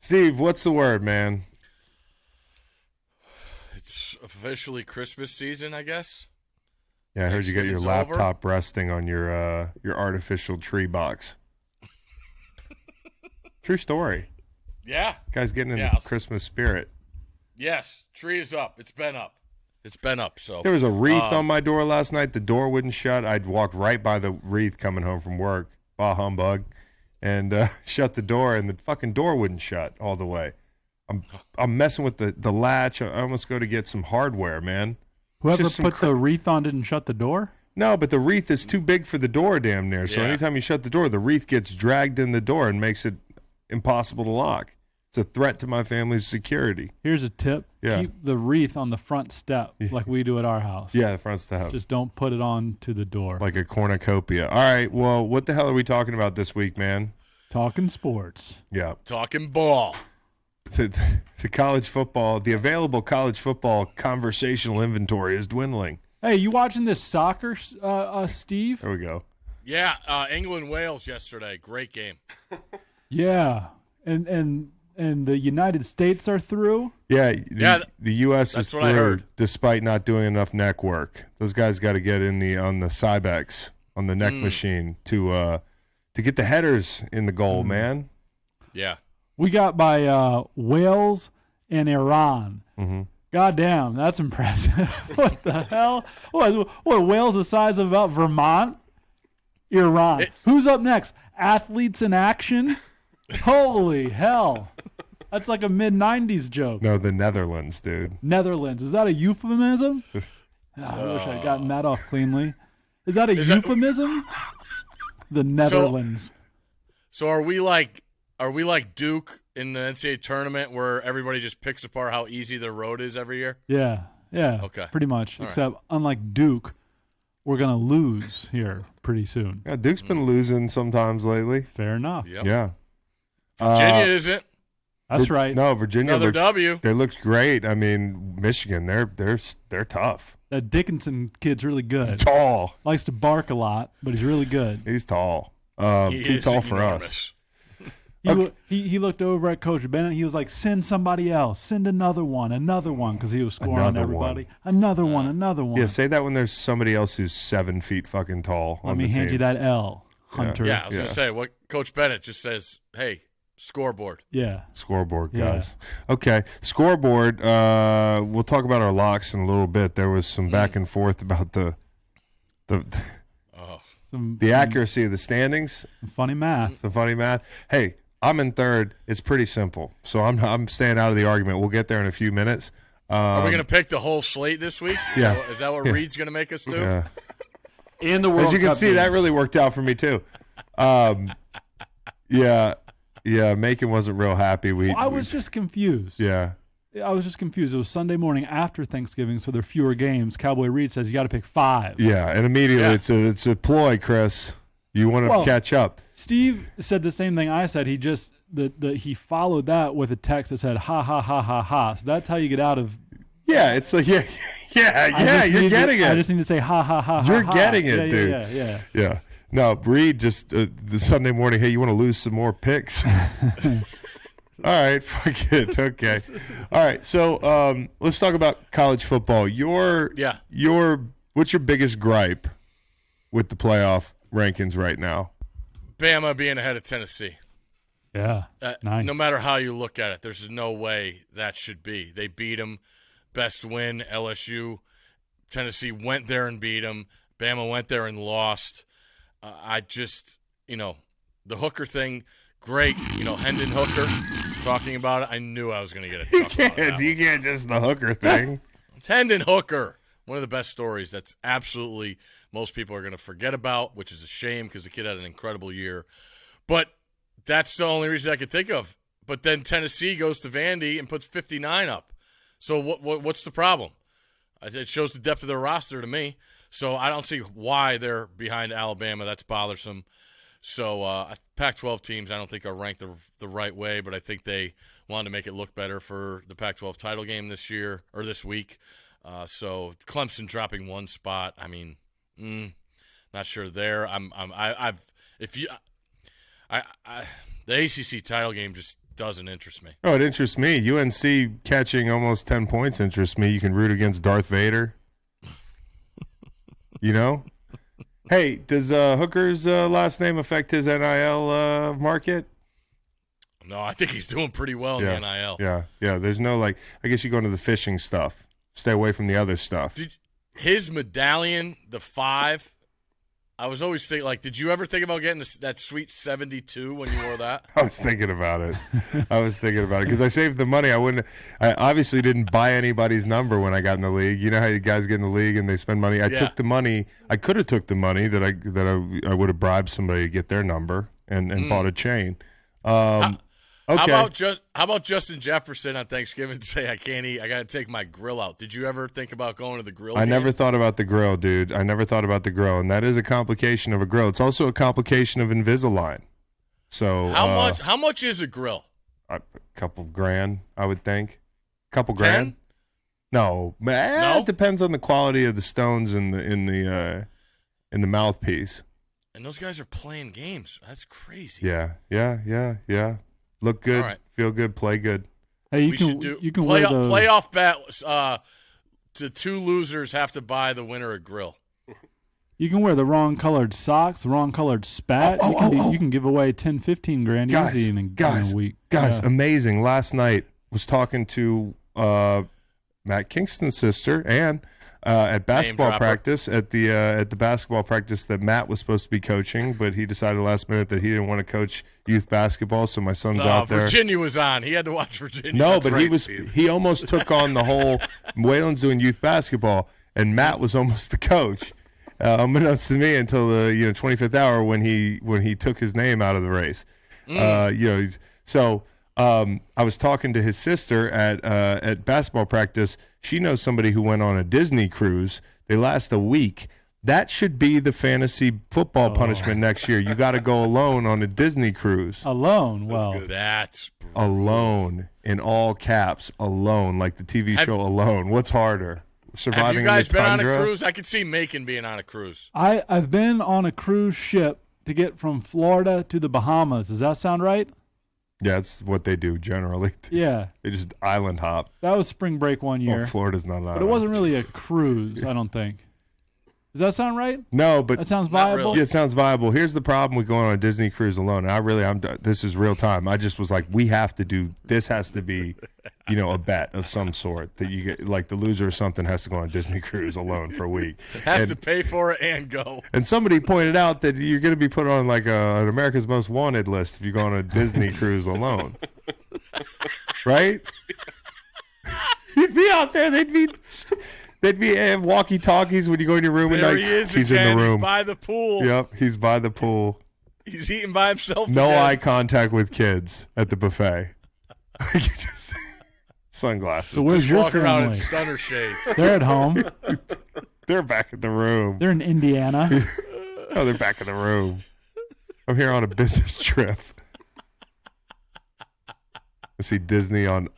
Steve, what's the word, man? It's officially Christmas season, I guess. Yeah, I heard you got your Thanksgiving's laptop resting on your artificial tree box. True story. Yeah. Guy's getting in the Christmas spirit. Yes, tree is up. It's been up. So there was a wreath on my door last night. The door wouldn't shut. I'd walk right by the wreath coming home from work. Bah humbug. And shut the door, and the fucking door wouldn't shut all the way. I'm messing with the latch. I almost go to get some hardware, man. Whoever put the wreath on didn't shut the door? No, but the wreath is too big for the door damn near. So anytime you shut the door, the wreath gets dragged in the door and makes it impossible to lock. It's a threat to my family's security. Here's a tip. Yeah. Keep the wreath on the front step like we do at our house. Yeah, the front step. Just don't put it on to the door. Like a cornucopia. All right, well, what the hell are we talking about this week, man? Talking sports. Yeah. Talking ball. The college football, the available college football conversational inventory is dwindling. Hey, you watching this soccer, Steve? There we go. Yeah, England-Wales yesterday. Great game. Yeah, and the United States are through? Yeah, the U.S. is through I heard. Despite not doing enough neck work. Those guys got to get on the Cybex, on the neck machine to get the headers in the goal, man. Yeah. We got by Wales and Iran. Mm-hmm. God damn, that's impressive. What the hell? What, Wales the size of about Vermont? Iran. Who's up next? Athletes in action? Holy hell. That's like a mid-90s joke. No, the Netherlands, dude. Netherlands. Is that a euphemism? I wish I'd gotten that off cleanly. Is that a euphemism? The Netherlands. So are we like Duke in the NCAA tournament where everybody just picks apart how easy their road is every year? Yeah. Okay. Pretty much. All Except unlike Duke, we're going to lose here pretty soon. Yeah, Duke's been losing sometimes lately. Fair enough. Yep. Yeah. Virginia isn't. That's right. No, Virginia. Another W. They looked great. I mean, Michigan, they're tough. That Dickinson kid's really good. Tall. Likes to bark a lot, but he's really good. He's tall. He Too is tall for enormous. us. He looked over at Coach Bennett. He was like, send somebody else. Send another one, because he was scoring on everybody. Another one. Yeah, say that when there's somebody else who's 7 feet fucking tall. Let me hand you that L, Hunter. Yeah, I was going to say, what Coach Bennett just says, hey, scoreboard. Yeah. Scoreboard, guys. Yeah. Okay, scoreboard. We'll talk about our locks in a little bit. There was some back and forth about the accuracy of the standings. Funny math. The funny math. Hey, I'm in third. It's pretty simple. So I'm staying out of the argument. We'll get there in a few minutes. Are we going to pick the whole slate this week? Yeah. Is that what Reed's going to make us do? Yeah. And the World Cup. As you can see, games. that really worked out for me too. Yeah. Macon wasn't real happy. I was just confused. Yeah. I was just confused. It was Sunday morning after Thanksgiving, so there are fewer games. Cowboy Reed says you got to pick 5. Yeah, and immediately it's a ploy, Chris. You want to catch up. Steve said the same thing I said. He just he followed that with a text that said ha ha ha ha ha. So that's how you get out of. Yeah, it's like you're getting it. I just need to say ha ha ha. You're ha, getting ha. it, Yeah, dude. Yeah. No, Reed just the Sunday morning. Hey, you want to lose some more picks? All right, fuck it. Okay. All right, so let's talk about college football. What's your biggest gripe with the playoff rankings right now? Bama being ahead of Tennessee. Yeah, nice. No matter how you look at it, there's no way that should be. They beat them. Best win, LSU. Tennessee went there and beat them. Bama went there and lost. I just, the Hooker thing, great. Hendon Hooker talking about it. I knew I was going to get a chuckle out of that You can't just the Hooker thing. It's Hendon Hooker. One of the best stories that's absolutely most people are going to forget about, which is a shame because the kid had an incredible year. But that's the only reason I could think of. But then Tennessee goes to Vandy and puts 59 up. So what's the problem? It shows the depth of their roster to me. So I don't see why they're behind Alabama. That's bothersome. So Pac-12 teams I don't think are ranked the right way, but I think they wanted to make it look better for the Pac-12 title game this week. So Clemson dropping 1 spot. I mean, not sure there. The ACC title game just doesn't interest me. Oh, it interests me. UNC catching almost 10 points interests me. You can root against Darth Vader. You know? Hey, does Hooker's last name affect his NIL market? No, I think he's doing pretty well in the NIL. Yeah. There's no, I guess you go into the fishing stuff. Stay away from the other stuff. His medallion, the 5, I was always thinking, did you ever think about getting that sweet 72 when you wore that? I was thinking about it. Because I saved the money. I obviously didn't buy anybody's number when I got in the league. You know how you guys get in the league and they spend money? I took the money. I could have took the money that I would have bribed somebody to get their number and bought a chain. Okay. How about Justin Jefferson on Thanksgiving to say I can't eat? I got to take my grill out. Did you ever think about going to the grill? I never thought about the grill, dude. I never thought about the grill, and that is a complication of a grill. It's also a complication of Invisalign. So how much is a grill? A couple grand, I would think. Couple grand? No, it depends on the quality of the stones in the mouthpiece. And those guys are playing games. That's crazy. Yeah. Look good, feel good, play good. Hey, you can wear the playoff bet. The 2 losers have to buy the winner a grill. You can wear the wrong colored socks, the wrong colored spat. You can give away 10, 15 grand easy in a week. Guys, amazing. Last night was talking to Matt Kingston's sister, Ann, at basketball practice, at the basketball practice that Matt was supposed to be coaching, but he decided last minute that he didn't want to coach youth basketball, so my son's out there. Virginia was on. He had to watch Virginia. No, but he almost took on the whole Waylon's doing youth basketball, and Matt was almost the coach. Unbeknownst to me until the 25th hour when he took his name out of the race. I was talking to his sister at basketball practice. She knows somebody who went on a Disney cruise. They last a week. That should be the fantasy football punishment next year. You got to go alone on a Disney cruise. Alone? Well, that's alone in all caps. Alone, like the TV show Alone. What's harder? Surviving have you guys in the been tundra? on a cruise? I could see Macon being on a cruise. I've been on a cruise ship to get from Florida to the Bahamas. Does that sound right? Yeah, that's what they do generally. Yeah. They just island hop. That was spring break one year. Well, Florida's not an island. But it wasn't really a cruise, I don't think. Does that sound right? No, but that sounds viable. Really. Yeah, it sounds viable. Here's the problem with going on a Disney cruise alone. This is real time. I just was like, we have to do this. Has to be, a bet of some sort that you get. Like the loser or something has to go on a Disney cruise alone for a week. Has to pay for it and go. And somebody pointed out that you're going to be put on like an America's Most Wanted list if you go on a Disney cruise alone. Right? You'd be out there. They'd be have walkie-talkies when you go in your room at night. There he is He's again. in the room. He's by the pool. Yep, he's by the pool. He's eating by himself. No again. eye contact with kids at the buffet. Sunglasses. So where's your walking around in family? stunner shades. They're at home. They're back in the room. They're in Indiana. Oh, they're back in the room. I'm here on a business trip. I see Disney on...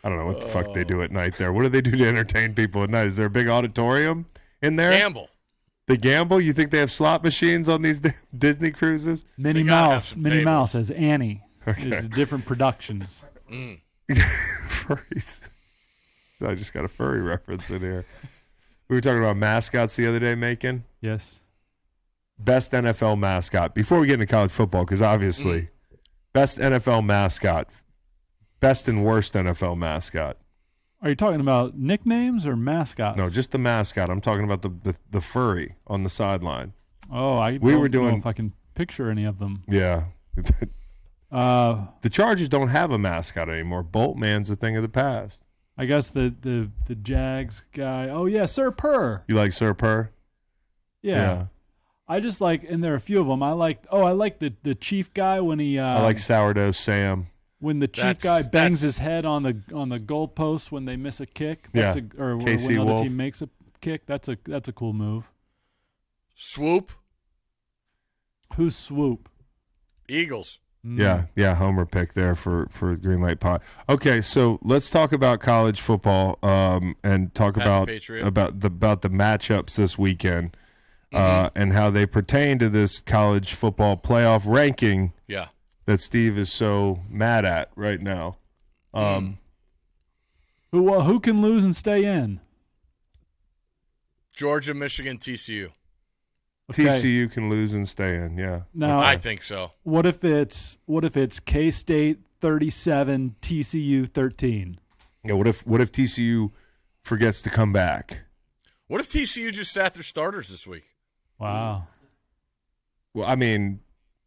I don't know what the fuck they do at night there. What do they do to entertain people at night? Is there a big auditorium in there? Gamble. They gamble? You think they have slot machines on these Disney cruises? Minnie They gotta have Mouse. some Minnie tables. Mouse as Annie. Okay. There's different productions. Furries. I just got a furry reference in here. We were talking about mascots the other day, Macon. Yes. Best NFL mascot. Before we get into college football, because obviously, best NFL mascot. Best and worst NFL mascot. Are you talking about nicknames or mascots? No, just the mascot. I'm talking about the furry on the sideline. Oh, I We don't were know doing- if I can picture any of them. Yeah. The Chargers don't have a mascot anymore. Boltman's a thing of the past. I guess the Jags guy. Oh yeah, Sir Purr. You like Sir Purr? Yeah. I just like, and there are a few of them. I like the chief guy when he. I like Sourdough Sam. when the chief That's- guy bangs that's- his head on the goalpost when they miss a kick. Yeah. Or KC when the other Wolf. team makes a kick. That's a cool move. Swoop. Who's Swoop? Eagles. Yeah, homer pick there for Green Light Pod. Okay, so let's talk about college football and talk Pat about the Patriot. about the matchups this weekend and how they pertain to this college football playoff ranking Yeah. that Steve is so mad at right now. Who can lose and stay in? Georgia, Michigan, TCU. Okay. TCU can lose and stay in, yeah. Now, I think so. what if it's K-State 37, TCU 13? Yeah, what if TCU forgets to come back? What if TCU just sat their starters this week? Wow. Well, I mean,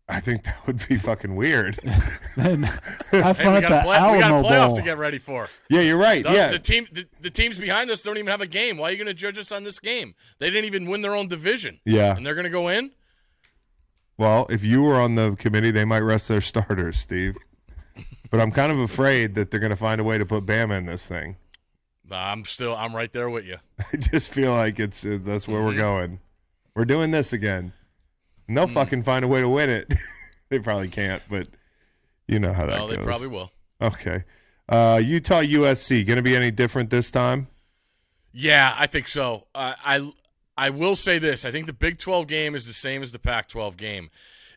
I think that would be fucking weird. Then have Hey, fun we at got the a Alamo playoff Bowl. to get ready for. Yeah, you're right. Yeah. The teams behind us don't even have a game. Why are you going to judge us on this game? They didn't even win their own division. Yeah. And they're going to go in? Well, if you were on the committee, they might rest their starters, Steve. But I'm kind of afraid that they're going to find a way to put Bama in this thing. I'm right there with you. I just feel like that's where we're going. We're doing this again. And they'll fucking find a way to win it. They probably can't, but you know how that goes. No, they probably will. Okay. Utah USC, going to be any different this time? Yeah, I think so. I will say this. I think the Big 12 game is the same as the Pac-12 game.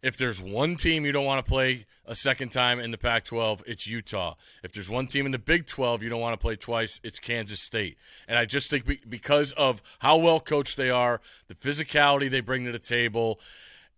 If there's one team you don't want to play a second time in the Pac-12, it's Utah. If there's one team in the Big 12 you don't want to play twice, it's Kansas State. And I just think because of how well coached they are, the physicality they bring to the table,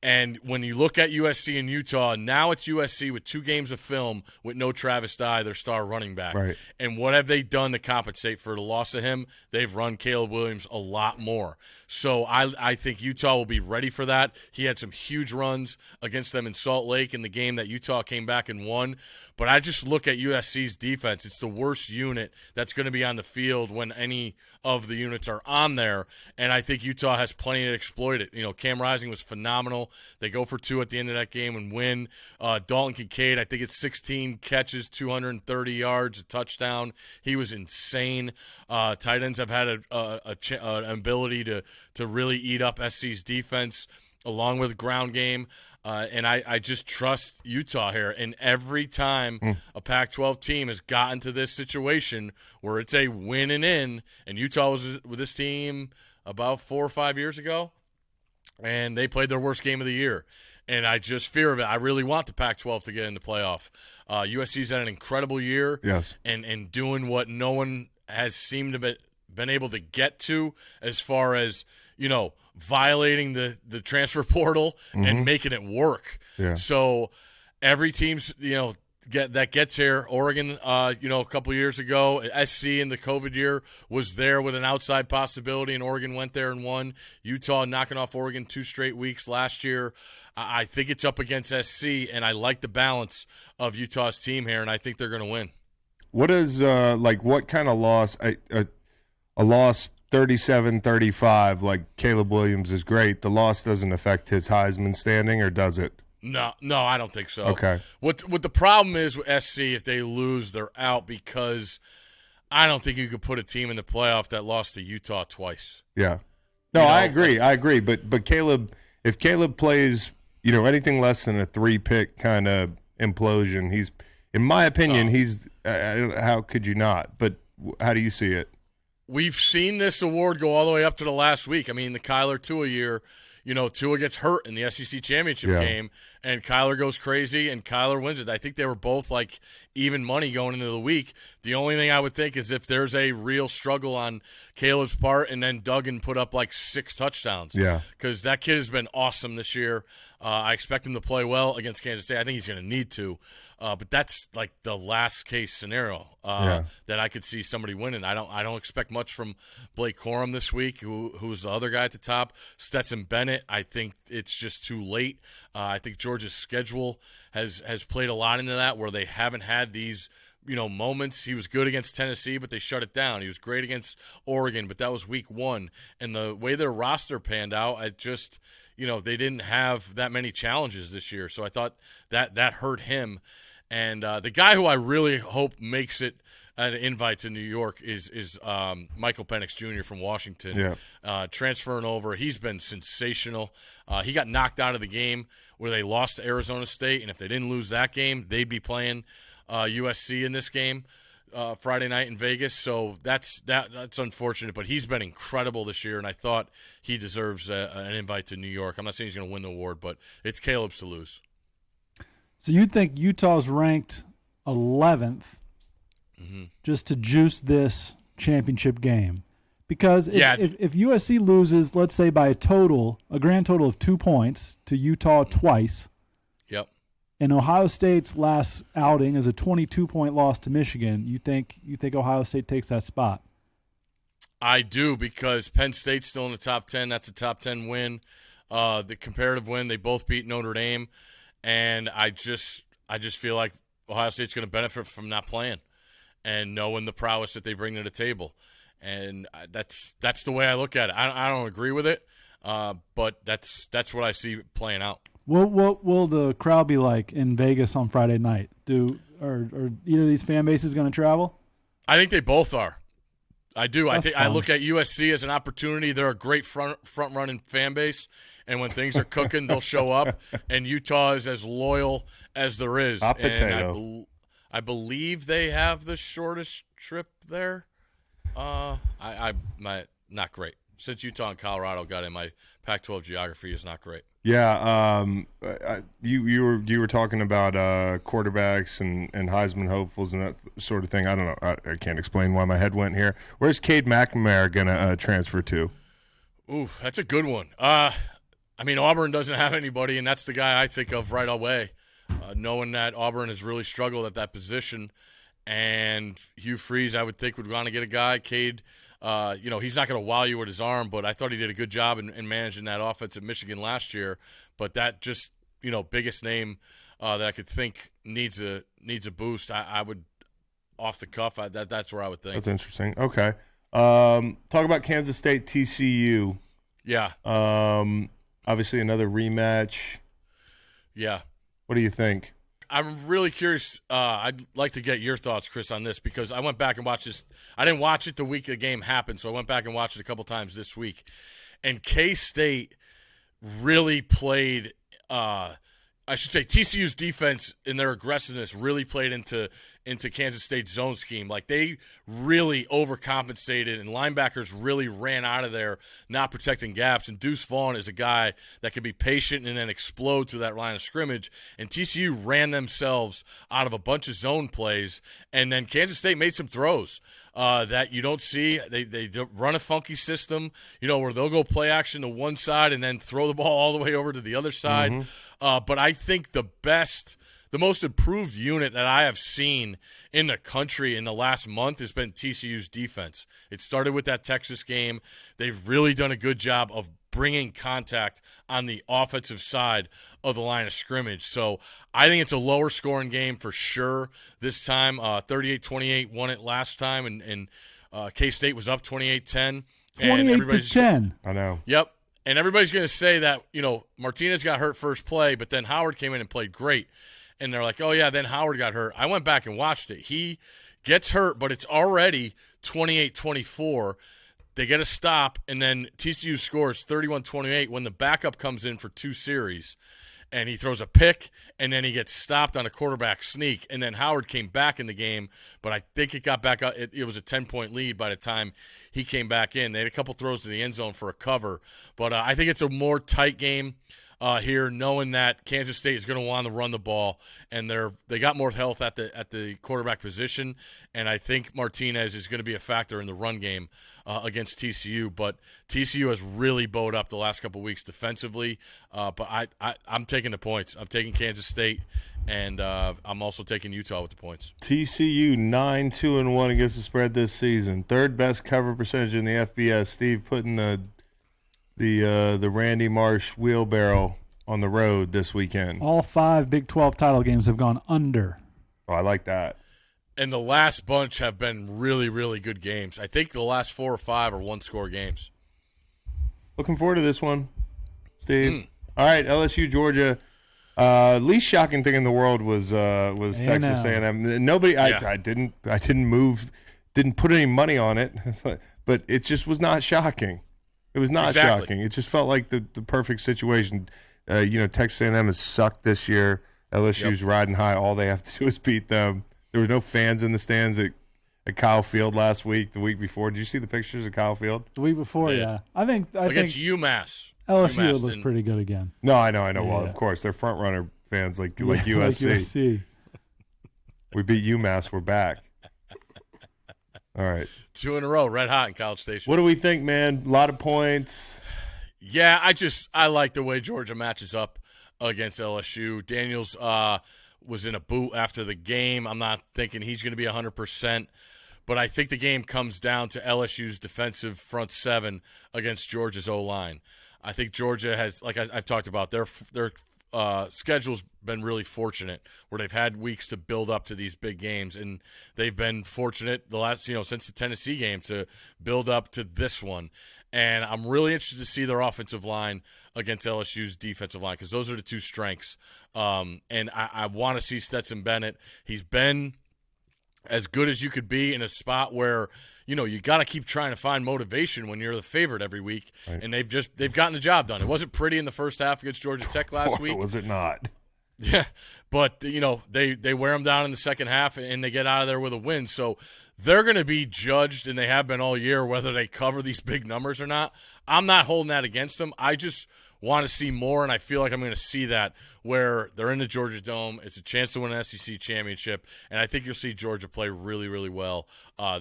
and when you look at USC and Utah, now it's USC with 2 games of film with no Travis Dye, their star running back. Right. And what have they done to compensate for the loss of him? They've run Caleb Williams a lot more. So I think Utah will be ready for that. He had some huge runs against them in Salt Lake in the game that Utah came back and won. But I just look at USC's defense. It's the worst unit that's going to be on the field when any of the units are on there. And I think Utah has plenty to exploit it. You know, Cam Rising was phenomenal. They go for 2 at the end of that game and win. Dalton Kincaid, I think it's 16 catches, 230 yards, a touchdown. He was insane. Tight ends have had an ability to really eat up SC's defense along with ground game. And I just trust Utah here. And every time a Pac-12 team has gotten to this situation where it's a win and in, and Utah was with this team about 4 or 5 years ago, and they played their worst game of the year. And I just fear of it. I really want the Pac-12 to get in the playoff. USC's had an incredible year. Yes. And doing what no one has seemed to been able to get to as far as, you know, violating the transfer portal and making it work. Yeah. So every team's, you know, gets here. Oregon, you know, a couple years ago, SC in the COVID year was there with an outside possibility, and Oregon went there and won. Utah knocking off Oregon 2 straight weeks last year. I think it's up against SC, and I like the balance of Utah's team here, and I think they're going to win. What is what kind of loss? A loss 37-35, like Caleb Williams is great. The loss doesn't affect his Heisman standing, or does it? No, I don't think so. Okay. What the problem is with SC, if they lose, they're out, because I don't think you could put a team in the playoff that lost to Utah twice. Yeah. No, You know, I agree. But Caleb, if Caleb plays, you know, anything less than a 3-pick kind of implosion, he's, in my opinion, he's. How could you not? But how do you see it? We've seen this award go all the way up to the last week. I mean, the Kyler Tua year, you know, Tua gets hurt in the SEC championship game, and Kyler goes crazy, and Kyler wins it. I think they were both like even money going into the week. The only thing I would think is if there's a real struggle on Caleb's part, and then Duggan put up like 6 touchdowns. Yeah. Because that kid has been awesome this year. I expect him to play well against Kansas State. I think he's going to need to. But that's like the last case scenario that I could see somebody winning. I don't expect much from Blake Corum this week, who's the other guy at the top. Stetson Bennett, I think it's just too late. I think Georgia's schedule has played a lot into that, where they haven't had these, you know, moments. He was good against Tennessee, but they shut it down. He was great against Oregon, but that was week 1. And the way their roster panned out, I just, you know, they didn't have that many challenges this year. So I thought that hurt him. And the guy who I really hope makes it an invite to New York is Michael Penix Jr. from Washington. Yeah. Transferring over. He's been sensational. He got knocked out of the game where they lost to Arizona State, and if they didn't lose that game, they'd be playing USC in this game Friday night in Vegas. So that's unfortunate, but he's been incredible this year, and I thought he deserves an invite to New York. I'm not saying he's going to win the award, but it's Caleb's to lose. So you think Utah's ranked 11th just to juice this championship game? Because if USC loses, let's say by a grand total of 2 points to Utah twice, yep, and Ohio State's last outing is a 22-point loss to Michigan, you think Ohio State takes that spot? I do, because Penn State's still in the top 10. That's a top 10 win. The comparative win, they both beat Notre Dame, and I just feel like Ohio State's going to benefit from not playing and knowing the prowess that they bring to the table. And that's the way I look at it. I don't agree with it, but that's what I see playing out. What will the crowd be like in Vegas on Friday night? Are either of these fan bases going to travel? I think they both are. I do. That's I look at USC as an opportunity. They're a great front running fan base, and when things are cooking, they'll show up. And Utah is as loyal as there is. Hot and potato. I believe they have the shortest trip there. Not great. Since Utah and Colorado got in, my Pac-12 geography is not great. Yeah, you were talking about quarterbacks and Heisman hopefuls and that sort of thing. I don't know. I can't explain why my head went here. Where's Cade McNamara gonna transfer to? Ooh, that's a good one. Auburn doesn't have anybody, and that's the guy I think of right away. Knowing that Auburn has really struggled at that position, and Hugh Freeze, I would think, would want to get a guy. Cade. He's not going to wow you with his arm, but I thought he did a good job in managing that offense at Michigan last year. But that just, biggest name that I could think needs a boost. I would, off the cuff, that's where I would think. That's interesting. Okay. Talk about Kansas State TCU. Yeah. Obviously another rematch. Yeah. What do you think? I'm really curious. I'd like to get your thoughts, Chris, on this, because I went back and watched this. I didn't watch it the week the game happened, so I went back and watched it a couple times this week. And K-State really played TCU's defense in their aggressiveness really played into Kansas State's zone scheme. Like, they really overcompensated, and linebackers really ran out of there, not protecting gaps. And Deuce Vaughn is a guy that can be patient and then explode through that line of scrimmage. And TCU ran themselves out of a bunch of zone plays, and then Kansas State made some throws that you don't see. They run a funky system, where they'll go play action to one side and then throw the ball all the way over to the other side. Mm-hmm. But I think the most improved unit that I have seen in the country in the last month has been TCU's defense. It started with that Texas game. They've really done a good job of bringing contact on the offensive side of the line of scrimmage. So I think it's a lower scoring game for sure this time. 38-28 won it last time, and K-State was up 28-10. 28-10. I know. Yep. And everybody's going to say that, Martinez got hurt first play, but then Howard came in and played great. And they're like, oh, yeah, then Howard got hurt. I went back and watched it. He gets hurt, but it's already 28-24. They get a stop, and then TCU scores 31-28 when the backup comes in for 2 series. And he throws a pick, and then he gets stopped on a quarterback sneak. And then Howard came back in the game, but I think it got back up. It was a 10-point lead by the time he came back in. They had a couple throws to the end zone for a cover. But I think it's a more tight game here, knowing that Kansas State is going to want to run the ball, and they got more health at the quarterback position. And I think Martinez is going to be a factor in the run game against TCU. But TCU has really bowed up the last couple of weeks defensively. But I'm taking the points. I'm taking Kansas State, and I'm also taking Utah with the points. TCU 9-2-1 against the spread this season. Third best cover percentage in the FBS. Steve putting the Randy Marsh wheelbarrow on the road this weekend. All 5 Big 12 title games have gone under. Oh, I like that. And the last bunch have been really, really good games. I think the last 4 or 5 are one-score games. Looking forward to this one, Steve. All right, LSU, Georgia. Least shocking thing in the world was Texas A&M. Nobody, I didn't put any money on it, but it just was not shocking. It was not shocking. It just felt like the perfect situation. Texas A&M has sucked this year. LSU's riding high. All they have to do is beat them. There were no fans in the stands at Kyle Field last week, the week before. Did you see the pictures of Kyle Field? The week before, yeah. I think against UMass. LSU looked pretty good again. No, I know. Yeah. Well, of course, their front runner fans like USC. Like USC. We beat UMass. We're back. All right. 2 in a row, red hot in College Station. What do we think, man? A lot of points. Yeah, I like the way Georgia matches up against LSU. Daniels was in a boot after the game. I'm not thinking he's going to be 100%, but I think the game comes down to LSU's defensive front seven against Georgia's O-line. I think Georgia has, like I've talked about, their schedule's been really fortunate where they've had weeks to build up to these big games, and they've been fortunate the last, since the Tennessee game to build up to this one. And I'm really interested to see their offensive line against LSU's defensive line because those are the two strengths. And I want to see Stetson Bennett. He's been as good as you could be in a spot where, you got to keep trying to find motivation when you're the favorite every week. Right. And they've gotten the job done. It wasn't pretty in the first half against Georgia Tech last week. Was it not? Yeah, but, they wear them down in the second half and they get out of there with a win. So they're going to be judged, and they have been all year, whether they cover these big numbers or not. I'm not holding that against them. I just want to see more, and I feel like I'm going to see that where they're in the Georgia Dome. It's a chance to win an SEC championship, and I think you'll see Georgia play really, really well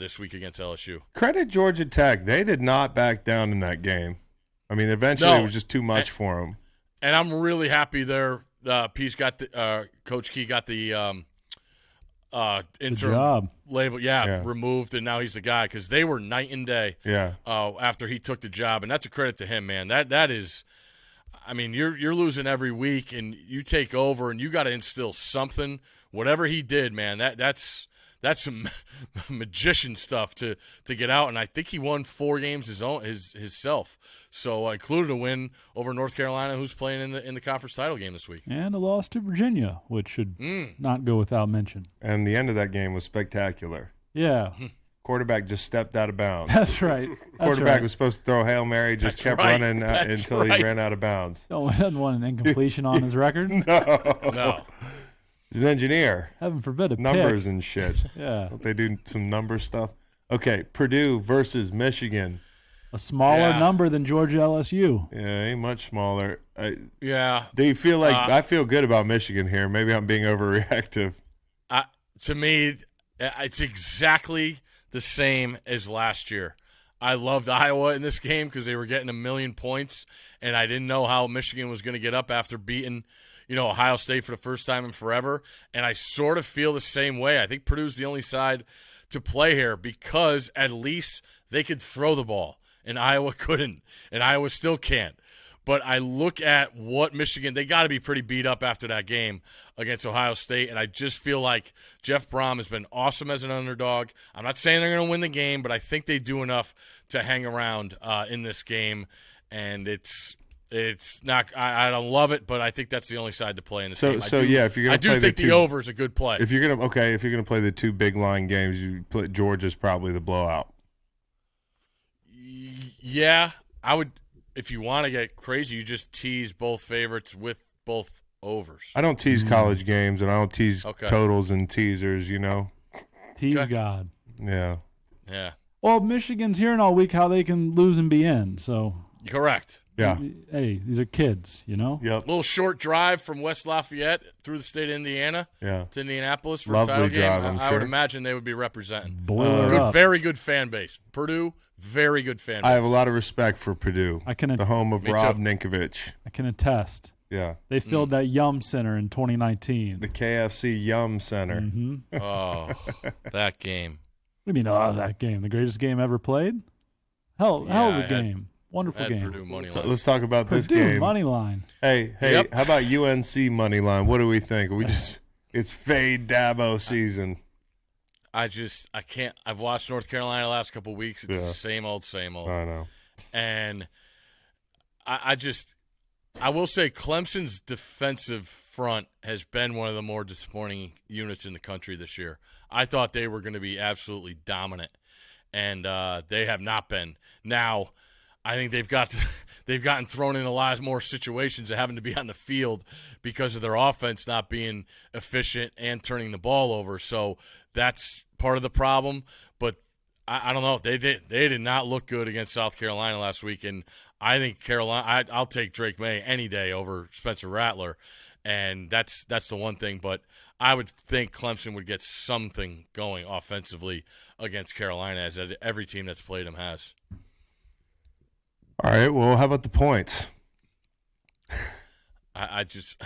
this week against LSU. Credit Georgia Tech. They did not back down in that game. I mean, eventually it was just too much for them. And I'm really happy there. Coach Key got the interim label, removed, and now he's the guy because they were night and day. Yeah. After he took the job, and that's a credit to him, man. That is, I mean, you're losing every week, and you take over, and you got to instill something. Whatever he did, man, that's some magician stuff to get out, and I think he won 4 games himself. So included a win over North Carolina, who's playing in the conference title game this week, and a loss to Virginia, which should not go without mention. And the end of that game was spectacular. Yeah. Quarterback just stepped out of bounds. That's right. Quarterback was supposed to throw a Hail Mary, just kept running until he ran out of bounds. Oh, he doesn't want an incompletion on his record? No. He's an engineer. Heaven forbid a numbers pick. And shit. Yeah. Don't they do some number stuff? Okay, Purdue versus Michigan. A smaller number than Georgia LSU. Yeah, ain't much smaller. Do you feel like I feel good about Michigan here? Maybe I'm being overreactive. To me, it's exactly the same as last year. I loved Iowa in this game because they were getting 1 million points, and I didn't know how Michigan was going to get up after beating Ohio State for the first time in forever. And I sort of feel the same way. I think Purdue's the only side to play here because at least they could throw the ball, and Iowa couldn't, and Iowa still can't. But I look at what Michigan, they got to be pretty beat up after that game against Ohio State, and I just feel like Jeff Brom has been awesome as an underdog. I'm not saying they're going to win the game, but I think they do enough to hang around in this game, and it's not. I don't love it, but I think that's the only side to play in this game. If you're gonna, I do think the over is a good play. If you're gonna play the 2 big line games, you put Georgia's probably the blowout. Yeah, I would. If you want to get crazy, you just tease both favorites with both overs. I don't tease college games, and I don't tease totals and teasers. Tease God. Yeah. Yeah. Well, Michigan's hearing all week how they can lose and be in. So. Correct. Yeah. Hey, these are kids, Yep. Little short drive from West Lafayette through the state of Indiana to Indianapolis for Lovely a title game. drive, I would imagine they would be representing. Up. Very good fan base. Purdue, very good fan base. I have a lot of respect for Purdue. The home of Rob Ninkovich. I can attest. Yeah. They filled that Yum Center in 2019. The KFC Yum Center. Mm-hmm. Oh, that game. What do you mean, that game? The greatest game ever played? Hell of a game. Wonderful game. Purdue money line. Let's talk about this Purdue game. Money line. Hey, how about UNC money line? What do we think? It's fade Dabo season. I can't. I've watched North Carolina the last couple of weeks. It's the same old. I know. And I will say Clemson's defensive front has been one of the more disappointing units in the country this year. I thought they were going to be absolutely dominant, and they have not been. Now, I think they've gotten thrown in a lot more situations of having to be on the field because of their offense not being efficient and turning the ball over. So that's part of the problem. But I don't know. They did not look good against South Carolina last week, and I think Carolina. I'll take Drake May any day over Spencer Rattler. And that's the one thing. But I would think Clemson would get something going offensively against Carolina, as every team that's played them has. All right, well, how about the points? I just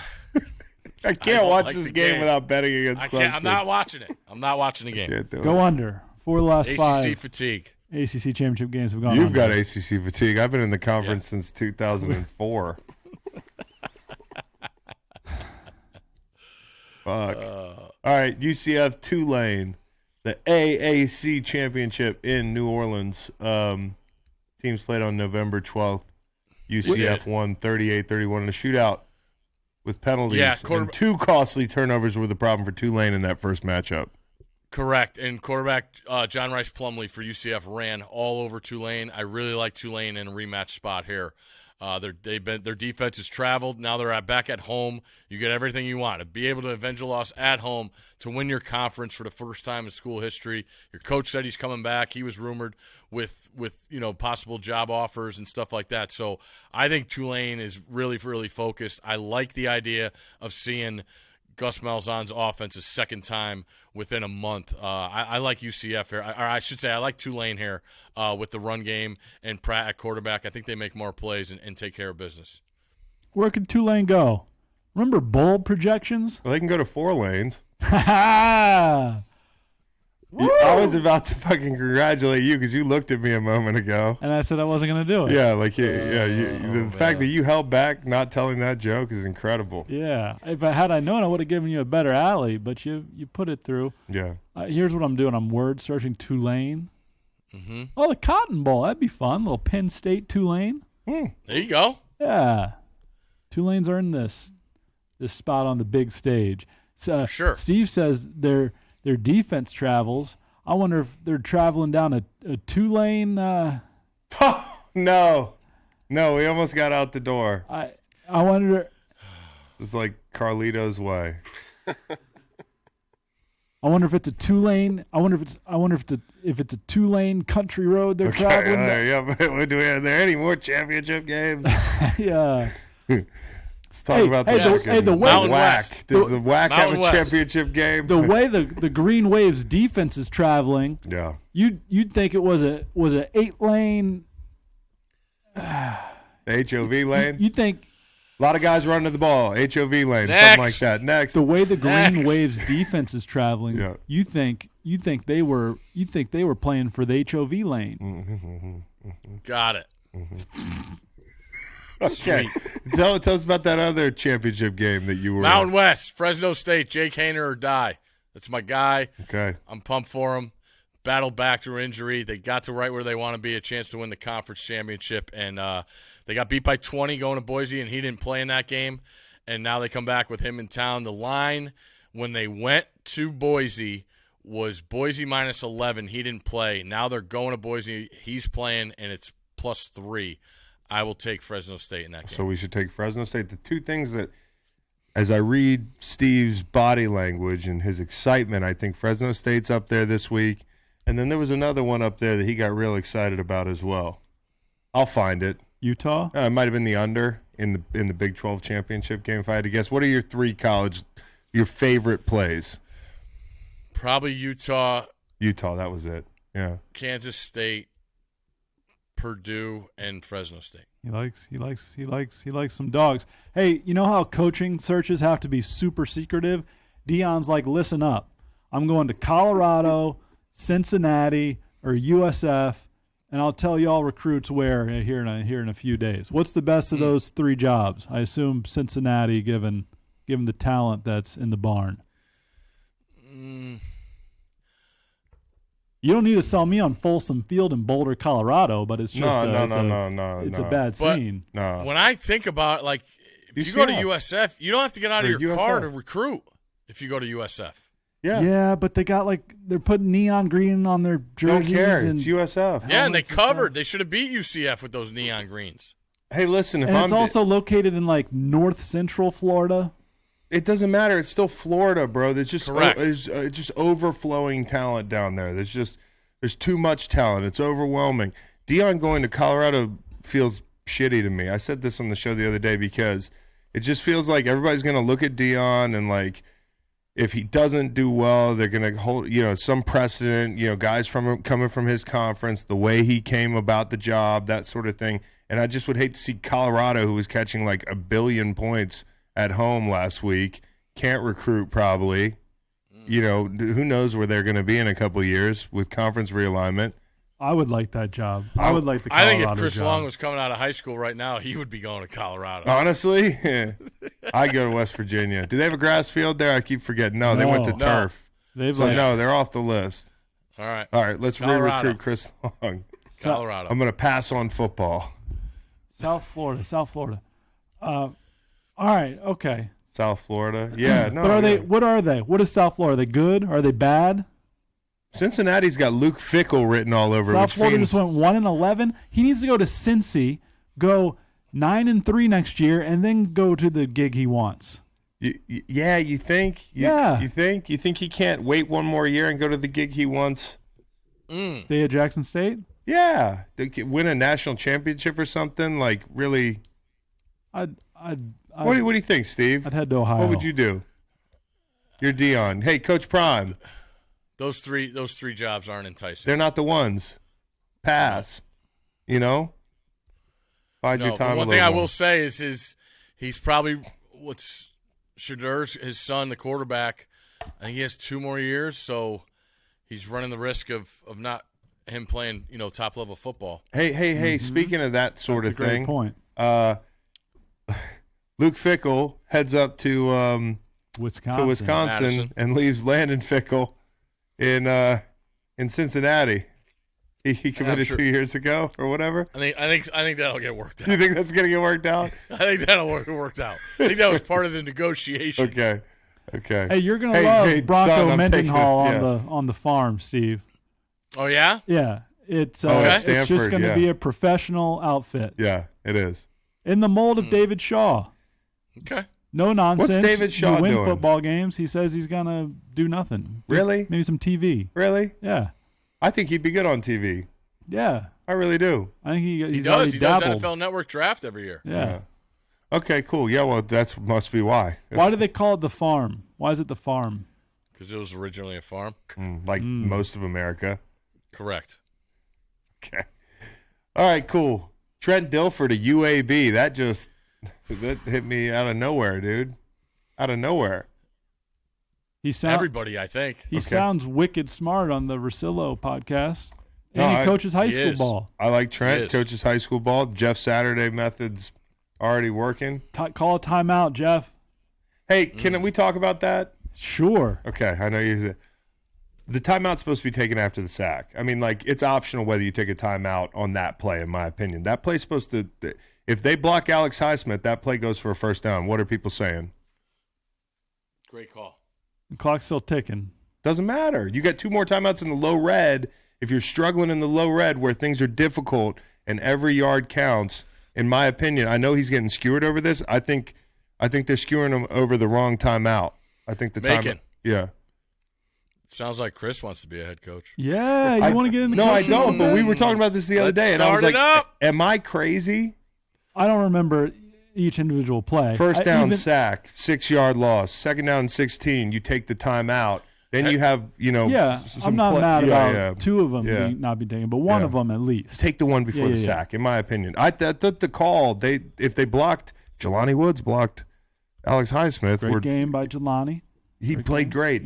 I can't watch like this the game game. without betting against Clemson. I'm not watching it. I'm not watching the game. Can't do Go it. under. 4 of the last ACC 5 fatigue. ACC championship games have gone You've under. got ACC fatigue. I've been in the conference since 2004. Fuck. All right, UCF Tulane, the AAC championship in New Orleans. Teams played on November 12th. UCF won 38-31 in a shootout with penalties. Yeah, and 2 costly turnovers were the problem for Tulane in that first matchup. Correct. And quarterback John Rice Plumlee for UCF ran all over Tulane. I really like Tulane in a rematch spot here. Their defense has traveled. Now they're back at home. You get everything you want. To be able to avenge a loss at home, to win your conference for the first time in school history. Your coach said he's coming back. He was rumored with possible job offers and stuff like that. So I think Tulane is really, really focused. I like the idea of seeing Gus Malzahn's offense a second time within a month. I like UCF here. Or I should say I like Tulane here with the run game and Pratt at quarterback. I think they make more plays and take care of business. Where could Tulane go? Remember bowl projections? Well, they can go to 4 lanes. Ha I was about to fucking congratulate you because you looked at me a moment ago. And I said I wasn't going to do it. Yeah, the fact that you held back not telling that joke is incredible. Yeah. If I known, I would have given you a better alley, but you put it through. Yeah. Here's what I'm doing. I'm word searching Tulane. Mm-hmm. Oh, the Cotton Bowl. That'd be fun. Little Penn State Tulane. There you go. Yeah. Tulane's earned this spot on the big stage. So, sure. Steve says their defense travels. I wonder if they're traveling down a Tulane. No, we almost got out the door. I wonder. It's like Carlito's way. I wonder if it's a Tulane. I wonder if it's a Tulane country road they're traveling. Yeah, but are there any more championship games? Yeah. Let's talk about the Mountain WAC. West. Does the WAC have Mountain a West. championship game? The way the Green Wave's defense is traveling, Yeah. you'd think it was a 8-lane. The HOV lane? You'd think A lot of guys running to the ball. HOV lane, Next. something like that. Next. the way the Green Next. Wave's defense is traveling, Yeah. you think they were playing for the HOV lane. Got it. Okay. Tell us about that other championship game that you were Mountain West, Fresno State, Jake Hayner or die. That's my guy. Okay. I'm pumped for him. Battled back through injury. They got to right where they want to be, a chance to win the conference championship. And they got beat by 20 going to Boise, and he didn't play in that game. And now they come back with him in town. The line when they went to Boise was Boise minus 11. He didn't play. Now they're going to Boise. He's playing, and it's +3. I will take Fresno State in that game. So we should take Fresno State. The two things that, as I read Steve's body language and his excitement, I think Fresno State's up there this week. And then there was another one up there that he got real excited about as well. I'll find it. Utah? It might have been the under in the Big 12 championship game, if I had to guess. What are your your favorite plays? Probably Utah, Utah, that was it. Yeah. Kansas State, Purdue, and Fresno State. He likes some dogs. Hey, you know how coaching searches have to be super secretive? Dion's like, listen up. I'm going to Colorado, Cincinnati, or USF, and I'll tell y'all recruits where here in a few days. What's the best of those three jobs? I assume Cincinnati, given the talent that's in the barn. You don't need to sell me on Folsom Field in Boulder, Colorado, but it's just it's a bad scene. No. When I think about it, like, if you go to USF, you don't have to get out of your car to recruit if you go to USF. Yeah, but they're putting neon green on their jerseys. Don't care. And It's USF. Yeah, and they covered. They should have beat UCF with those neon greens. Hey, listen, it's also located in like north central Florida. It doesn't matter. It's still Florida, bro. There's just Correct. It's just overflowing talent down there. There's too much talent. It's overwhelming. Dion going to Colorado feels shitty to me. I said this on the show the other day because It just feels like everybody's going to look at Dion and like if he doesn't do well, they're going to hold, some precedent, guys coming from his conference, the way he came about the job, that sort of thing. And I just would hate to see Colorado, who was catching like 1 billion points at home last week, can't recruit probably. Who knows where they're going to be in a couple of years with conference realignment. I would like that job. I would like the Colorado I think if Chris job. Long was coming out of high school right now, he would be going to Colorado. Honestly, I go to West Virginia. Do they have a grass field there? I keep forgetting. No, they went to No. turf. No, they're off the list. All right. Let's Colorado. re-recruit Chris Long. Colorado. I'm going to pass on football. South Florida. All right, okay. South Florida. Yeah, no. But what are they? What is South Florida? Are they good? Are they bad? Cincinnati's got Luke Fickell written all over it. South Florida just went 1-11. He needs to go to Cincy, go 9-3 next year, and then go to the gig he wants. Yeah, you think? You think he can't wait one more year and go to the gig he wants? Stay at Jackson State? Yeah, win a national championship or something. Like really. What do you think, Steve? I'd head to Ohio. What would you do? You're Dion. Hey, Coach Prime. Those three jobs aren't enticing. They're not the ones. Pass. Bide your time. One thing I will say is he's probably Shedeur, his son, the quarterback. I think he has 2 more years, so he's running the risk of not him playing top level football. Hey! Speaking of that sort of thing, great point. Luke Fickell heads up to Wisconsin Madison. and leaves Landon Fickell in Cincinnati. He committed 2 years ago or whatever. I think that'll get worked out. You think that's gonna get worked out? I think that'll get worked out. I think that was part of the negotiation. Okay. Hey, you're gonna love Bronco son, Mendenhall on the farm, Steve. Oh yeah? Yeah. It's Stanford, it's just going to be a professional outfit. Yeah, it is. In the mold of David Shaw. Okay. No nonsense. What's David Shaw you win doing? Football games. He says he's going to do nothing. Really? Maybe some TV. Really? Yeah. I think he'd be good on TV. Yeah. I really do. I think he's He does. already He does dabbled. NFL Network draft every year. Yeah. Okay, cool. Yeah, well, that must be why. Why do they call it the farm? Why is it the farm? Because it was originally a farm. Most of America. Correct. Okay. All right, cool. Trent Dilfer to UAB. That hit me out of nowhere, dude. Out of nowhere. Everybody, I think. He sounds wicked smart on the Rosillo podcast. And he coaches high school ball. I like Trent. Coaches high school ball. Jeff Saturday methods already working. Call a timeout, Jeff. Hey, can we talk about that? Sure. Okay, I know you. The timeout's supposed to be taken after the sack. I mean, it's optional whether you take a timeout on that play, in my opinion. That play's supposed to – if they block Alex Highsmith, that play goes for a first down. What are people saying? Great call. The clock's still ticking. Doesn't matter. You got 2 more timeouts in the low red. If you're struggling in the low red where things are difficult and every yard counts, in my opinion, I know he's getting skewered over this. I think they're skewering him over the wrong timeout. I think the Macon. Yeah. Sounds like Chris wants to be a head coach. Yeah, you want to get into No, I coaching? don't, but we were talking about this the other day, and I was like, am I crazy? I don't remember each individual play. First down sack, 6-yard loss. Second down 16, you take the timeout. Then you have, Yeah, some I'm not mad about yeah. 2 of them not be taken, but one of them at least. Take the one before the sack, in my opinion. I thought the call, if they blocked, Jelani Woods blocked Alex Highsmith. Great game by Jelani. He played great.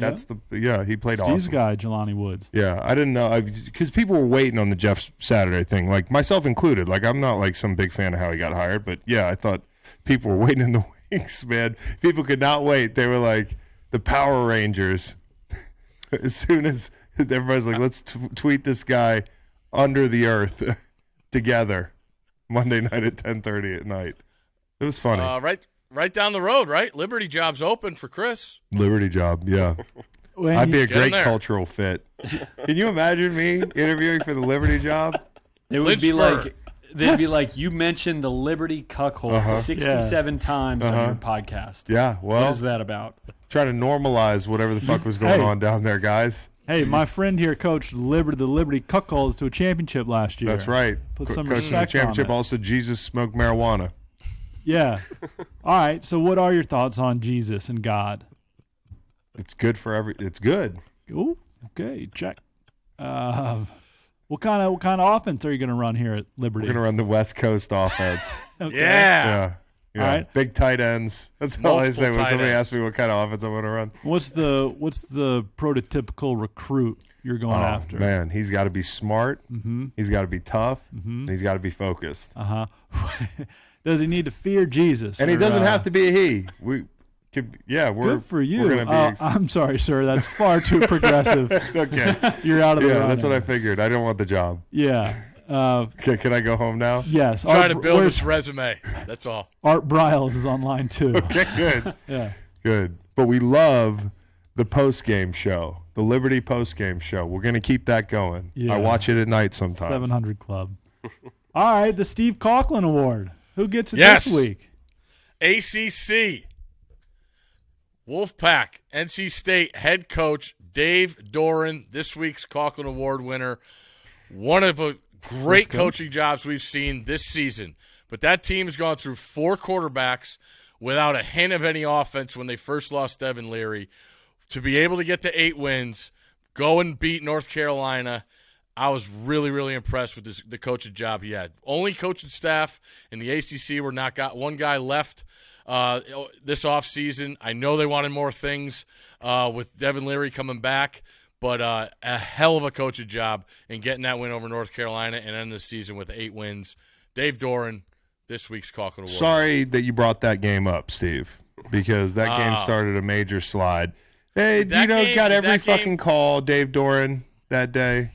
Yeah. He played Steve's awesome. guy, Jelani Woods. Yeah, I didn't know because people were waiting on the Jeff Saturday thing, like myself included. Like I'm not like some big fan of how he got hired, but yeah, I thought people were waiting in the wings, man. People could not wait. They were like the Power Rangers. As soon as everybody's like, let's tweet this guy under the earth together Monday night at 10:30 at night. It was funny. Right down the road, right? Liberty job's open for Chris. Liberty job, yeah. I'd be a great cultural fit. Can you imagine me interviewing for the Liberty job? It would be like they'd be like, you mentioned the Liberty cuckold 67 times on your podcast. Yeah, well, what is that about? Try to normalize whatever the fuck was going on down there, guys. Hey, my friend here coached the Liberty Cuckolds to a championship last year. That's right. Put some Coaching respect the championship. on it. Also, Jesus smoked marijuana. Yeah. All right. So what are your thoughts on Jesus and God? It's good for it's good. Ooh, okay, check. What kind of offense are you going to run here at Liberty? We're going to run the West Coast offense. Okay. Yeah. Yeah. All right. Big tight ends. That's all I Multiple say when tight somebody ends. asks me what kind of offense I want to run. What's the prototypical recruit you're going after? Man, he's got to be smart. Mm-hmm. He's got to be tough. Mm-hmm. And he's got to be focused. Uh-huh. Does he need to fear Jesus? And he or, doesn't have to be a he. We're Good for you. We're gonna be I'm sorry, sir. That's far too progressive. okay. You're out of the Yeah, running. that's what I figured. I didn't want the job. Yeah. Okay, can I go home now? Yes. Try to build his resume. That's all. Art Briles is online too. Okay, good. Yeah. Good. But we love the post-game show, the Liberty post-game show. We're going to keep that going. Yeah. I watch it at night sometimes. 700 Club. All right, the Steve Coughlin Award. Who gets it Yes. this week? ACC. Wolfpack, NC State head coach Dave Doran, this week's Coughlin Award winner. One of the great coaching jobs we've seen this season. But that team has gone through 4 quarterbacks without a hint of any offense when they first lost Devin Leary. To be able to get to 8 wins, go and beat North Carolina, I was really, really impressed with the coaching job he had. Only coaching staff in the ACC were not got one guy left this offseason. I know they wanted more things with Devin Leary coming back, but a hell of a coaching job in getting that win over North Carolina and ending the season with 8 wins. Dave Doran, this week's Coughlin Award. Sorry that you brought that game up, Steve, because that game started a major slide. Hey, got every fucking call, Dave Doran, that day.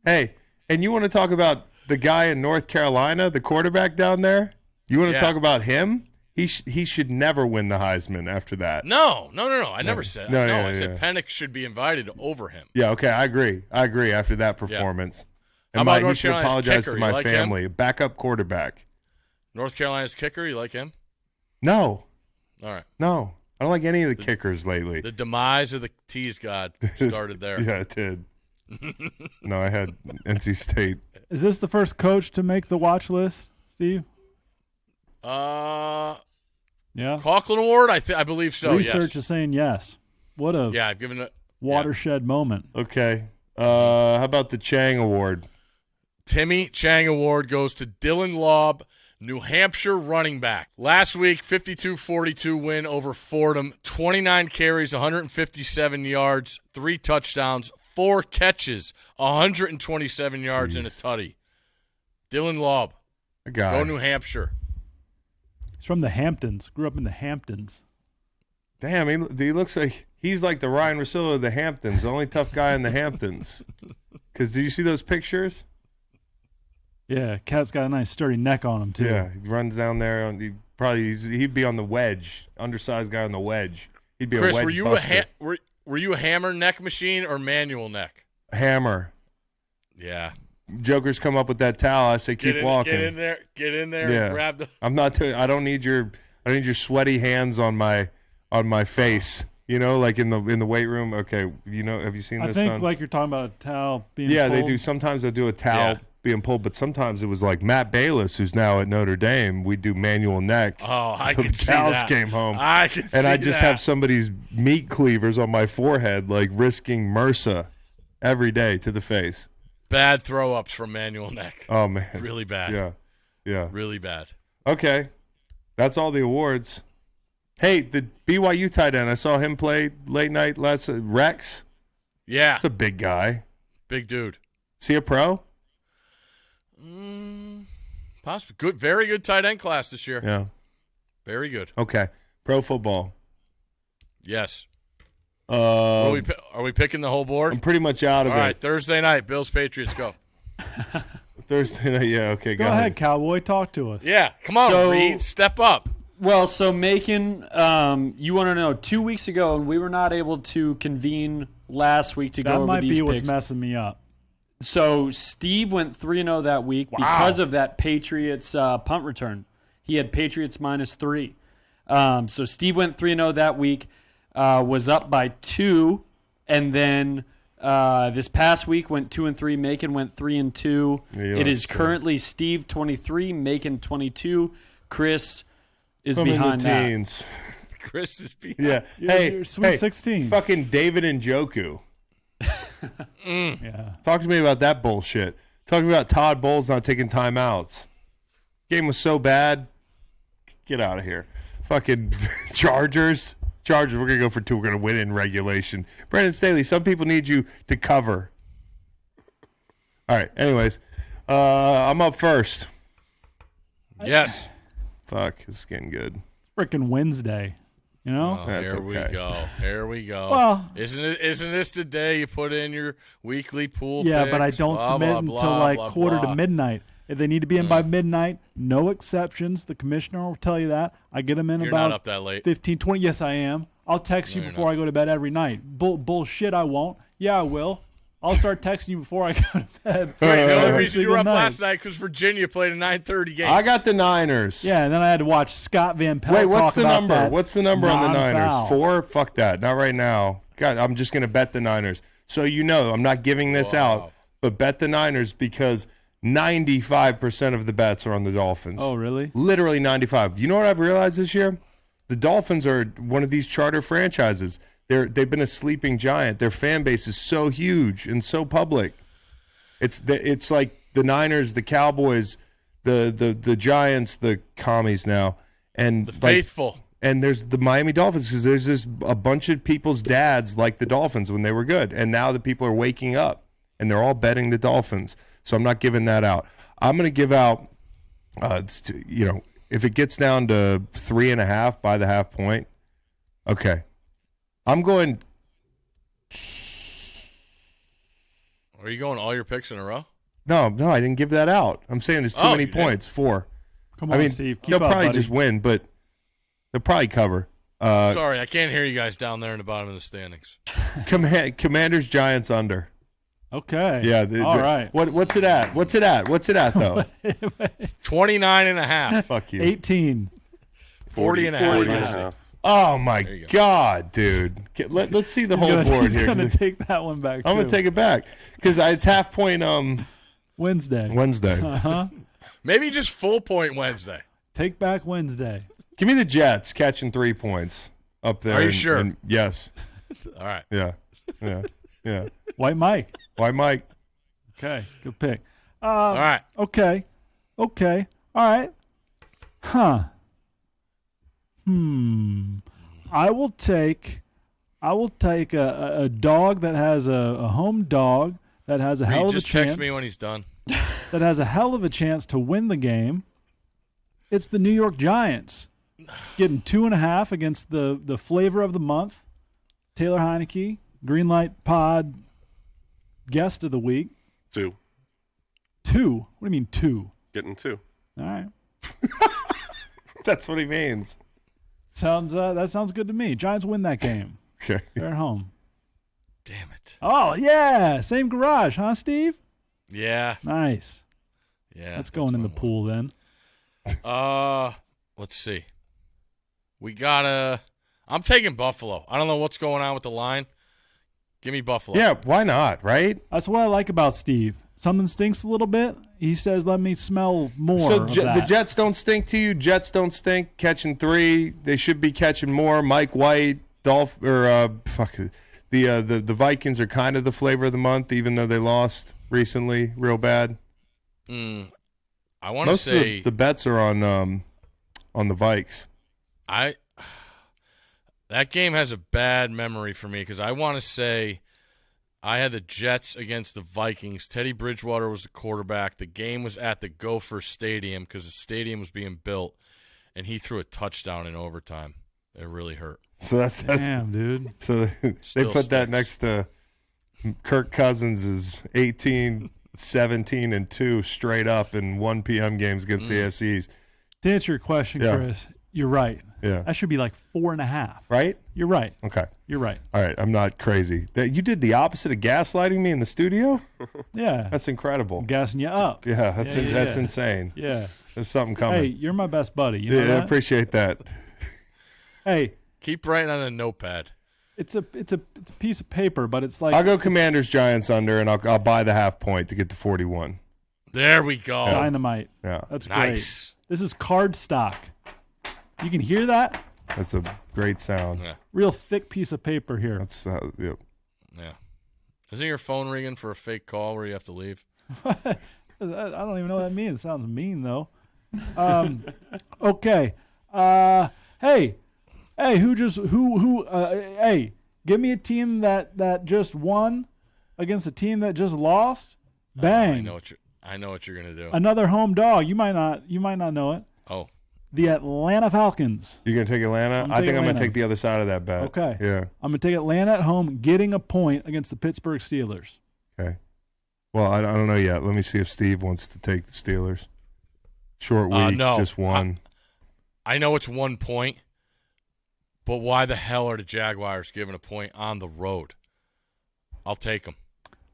Hey, and you want to talk about the guy in North Carolina, the quarterback down there? You want to talk about him? He should never win the Heisman after that. No. I never said No, that. yeah, I said yeah. Penix should be invited over him. Yeah, okay, I agree after that performance. How about he North should Carolina's apologize kicker? to You my like family. Backup quarterback. North Carolina's kicker, you like him? No. All right. No. I don't like any of the kickers lately. The demise of the tease god started there. Yeah, it did. No, I had NC State. Is this the first coach to make the watch list, Steve? Yeah. Coughlin Award, I believe so. Research yes. is saying yes. What a I've given it. watershed moment. Okay. How about the Chang Award? Timmy Chang Award goes to Dylan Laub, New Hampshire running back. Last week, 52-42 win over Fordham. 29 carries, 157 yards, 3 touchdowns, 4 catches, 127 yards, and a tutty. Dylan Laub. A guy. Go New Hampshire. He's from the Hamptons. Grew up in the Hamptons. Damn, he looks like he's like the Ryan Russillo of the Hamptons, the only tough guy in the Hamptons. Because do you see those pictures? Yeah, Cat's got a nice sturdy neck on him too. Yeah, he runs down there. He'd be on the wedge, undersized guy on the wedge. He'd be Chris, a wedge buster. were you a hammer neck machine or manual neck? Hammer. Yeah. Jokers come up with that towel. I say keep walking. Get in there. Yeah. And grab the. I'm not. I don't need your sweaty hands on my face. You know, like in the weight room. Okay, have you seen I this think done? like you're talking about a towel being Yeah, they pulled. do. Sometimes they'll do a towel being pulled, but sometimes it was like Matt Bayless, who's now at Notre Dame. We do manual neck. Oh, I till can the see towels that. came home. I can see and I just that. have somebody's meat cleavers on my forehead, like risking MRSA every day to the face. Bad throw-ups from manual neck. Oh man, Really bad. Yeah. Really bad. Okay, that's all the awards. Hey, the BYU tight end, I saw him play late night last. Rex, Yeah. that's a big guy. Big dude. Is he a pro? Possibly. Good. Very good tight end class this year. Yeah. Very good. Okay. Pro football. Yes. Are I'm we picking the whole board? pretty much out of All it. right. Thursday night, Bills Patriots go. Thursday night. Yeah. Okay. Go ahead, Cowboy. Talk to us. Yeah. Come on, So- Reed. Step up. Well, so Macon, you want to know, 2 weeks ago, and we were not able to convene last week to That go over might these be what's picks. messing me up. So Steve went 3-0 that week because of that Patriots punt return. He had Patriots -3. So Steve went 3-0 that week, was up by 2, and then this past week went 2-3. Macon went 3-2. Yeah, It is that's good. currently Steve 23, Macon 22, Chris is I'm in behind the that. teens. Chris is behind. Yeah. You're Sweet 16. Fucking David Njoku. Yeah. Talk to me about that bullshit. Talk about Todd Bowles not taking timeouts. Game was so bad. Get out of here. Fucking Chargers. We're going to go for 2. We're going to win in regulation. Brandon Staley, some people need you to cover. All right. Anyways, I'm up first. Yes. Fuck. This is getting good. Freaking Wednesday. You know? Oh, That's here we okay. go. Here we go. Well- isn't this the day you put in your weekly pool Yeah, picks? but I don't Blah, submit blah, until blah, like blah, quarter blah. to midnight. If they need to be in by midnight, no exceptions. The commissioner will tell you that. I get them in You're about not up that late. 15, 20. Yes, I am. I'll text you you're before I go to bed every night. Bullshit, I won't. Yeah, I will. I'll start texting you before I go to bed. The only Every reason you single were up night. last night because Virginia played a 9:30 game. I got the Niners. Yeah, and then I had to watch Scott Van Pelt Wait, what's talk the about number? that What's the number on the non-foul. Niners? 4? Fuck that. Not right now. God, I'm just going to bet the Niners. So you know, I'm not giving this Wow. out, but bet the Niners because 95% of the bets are on the Dolphins. Oh, really? Literally 95. You know what I've realized this year? The Dolphins are one of these charter franchises. They've been a sleeping giant. Their fan base is so huge and so public. It's like the Niners, the Cowboys, the Giants, the commies now, and the faithful. and there's the Miami Dolphins because there's a bunch of people's dads like the Dolphins when they were good, and now the people are waking up and they're all betting the Dolphins. So I'm not giving that out. I'm going to give out, if it gets down to 3.5 by the half point, okay. I'm going. Are you going all your picks in a row? No, I didn't give that out. I'm saying there's too many you didn't. points. 4. Come on, I mean, Steve. Keep they'll up, probably buddy. just win, but they'll probably cover. Sorry, I can't hear you guys down there in the bottom of the standings. Commanders Giants under. Okay. Yeah. All right. What's it at? What's it at though? 29.5. Fuck you. 18. 40.5. Oh my you go. God, dude! Let's see the whole board He's here. going to take that one back, I'm gonna take it back because it's half point. Wednesday. Wednesday. Uh-huh. Maybe just full point Wednesday. Take back Wednesday. Give me the Jets catching 3 points up there. Are you sure? Yes. All right. Yeah. White Mike. Why, Mike? Okay. Good pick. All right. Okay. All right. Huh. I will take a dog that has a home dog that has a hell of a Just chance. text me when he's done. That has a hell of a chance to win the game. It's the New York Giants getting 2.5 against the flavor of the month, Taylor Heineke, Greenlight Pod guest of the week. 2. 2? What do you mean 2? Getting 2. All right. That's what he means. That sounds good to me. Giants win that game. Okay. They're at home. Damn it. Oh yeah, same garage, huh, Steve? Yeah. Nice. Yeah. That's going in the pool then. Let's see. I'm taking Buffalo. I don't know what's going on with the line. Give me Buffalo. Yeah. Why not? Right. That's what I like about Steve. Something stinks a little bit. He says, "Let me smell more." So of the that. Jets don't stink to you. Jets don't stink. Catching 3, they should be catching more. Mike White, the Vikings are kind of the flavor of the month, even though they lost recently, real bad. I want to Most say of the bets are on the Vikes. That game has a bad memory for me because I want to say I had the Jets against the Vikings. Teddy Bridgewater was the quarterback. The game was at the Gopher Stadium because the stadium was being built, and he threw a touchdown in overtime. It really hurt. So that's Damn, dude. so they Still put that stinks. next to Kirk Cousins' 18, 17, and 2 straight up in 1 p.m. games against the AFCs. To answer your question, Yeah. Chris, you're right. Yeah. That should be like 4.5. Right? You're right. Okay. You're right. All right. I'm not crazy. You did the opposite of gaslighting me in the studio? Yeah. That's incredible. I'm gassing you up. Yeah, that's Yeah. insane. Yeah. There's something coming. Hey, you're my best buddy. You know yeah, I that? appreciate that. Hey, Keep writing on a notepad. it's a piece of paper, but it's like I'll go Commanders Giants under, and I'll buy the half point to get to 41. There we go. dynamite. Yeah. That's great. Nice. This is card stock. You can hear that? That's a great sound. Yeah. Real thick piece of paper here. That's yep. Yeah. Isn't your phone ringing for a fake call where you have to leave? I don't even know what that means. It sounds mean, though. Okay. Hey, hey, give me a team that just won against a team that just lost. Bang. I know what you're gonna do. Another home dog. You might not know it. Oh. The Atlanta Falcons. You're going to take Atlanta? I think I'm going to take the other side of that bet. Okay. Yeah. I'm going to take Atlanta at home, getting a point against the Pittsburgh Steelers. Okay. Well, I don't know yet. Let me see if Steve wants to take the Steelers. Short week, no. just one. I know it's 1 point, but why the hell are the Jaguars giving a point on the road? I'll take them.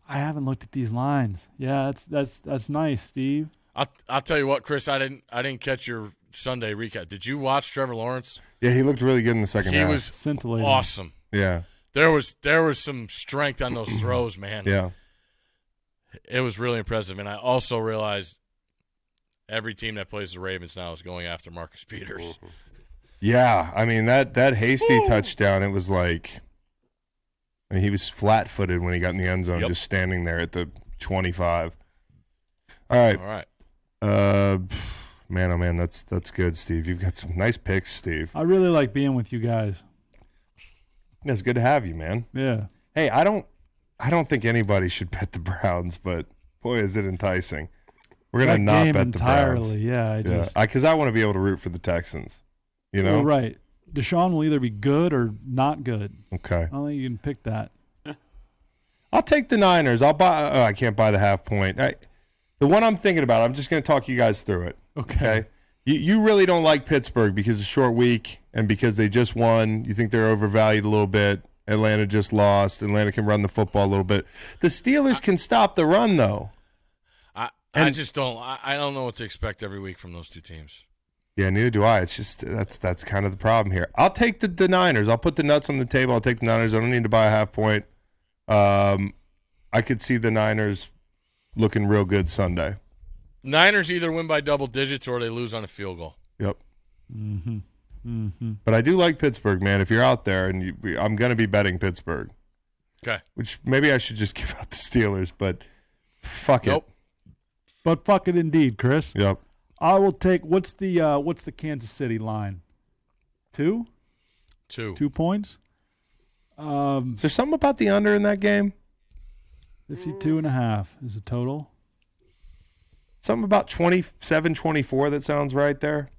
I haven't looked at these lines. Yeah, that's nice, Steve. I'll tell you what, Chris. I didn't catch your Sunday recap. Did you watch Trevor Lawrence? Yeah, he looked really good in the second half. He was scintillating. Awesome. Yeah. There was some strength on those throws, man. Yeah. It was really impressive. And I also realized every team that plays the Ravens now is going after Marcus Peters. Yeah, I mean that hasty touchdown. It was like, I mean, he was flat-footed when he got in the end zone, just standing there at the 25. All right. Man, oh man, that's good, Steve. You've got some nice picks, Steve. I really like being with you guys. Yeah, it's good to have you, man. Yeah. Hey, I don't think anybody should bet the Browns, but boy, is it enticing. We're gonna not bet the Browns. Yeah, because I want to be able to root for the Texans. You know, right? Deshaun will either be good or not good. Okay. I don't think you can pick that. I'll take the Niners. I'll buy. Oh, I can't buy the half point. The one I'm thinking about. I'm just going to talk you guys through it. Okay. You really don't like Pittsburgh because it's a short week and because they just won. You think they're overvalued a little bit. Atlanta just lost. Atlanta can run the football a little bit. The Steelers can stop the run though. I just don't. I don't know what to expect every week from those two teams. Yeah, neither do I. It's just that's kind of the problem here. I'll take the Niners. I'll put the nuts on the table. I'll take the Niners. I don't need to buy a half point. I could see the Niners looking real good Sunday. Niners either win by double digits or they lose on a field goal. Yep. Mm-hmm. Mm-hmm. But I do like Pittsburgh, man. If you're out there, and I'm going to be betting Pittsburgh. Okay. Which maybe I should just give out the Steelers, but fuck it. But fuck it indeed, Chris. Yep. I will take. What's the Kansas City line? 2? 2. 2 points. Is there something about the under in that game? 52.5 is the total. Something about 27-24 that sounds right there.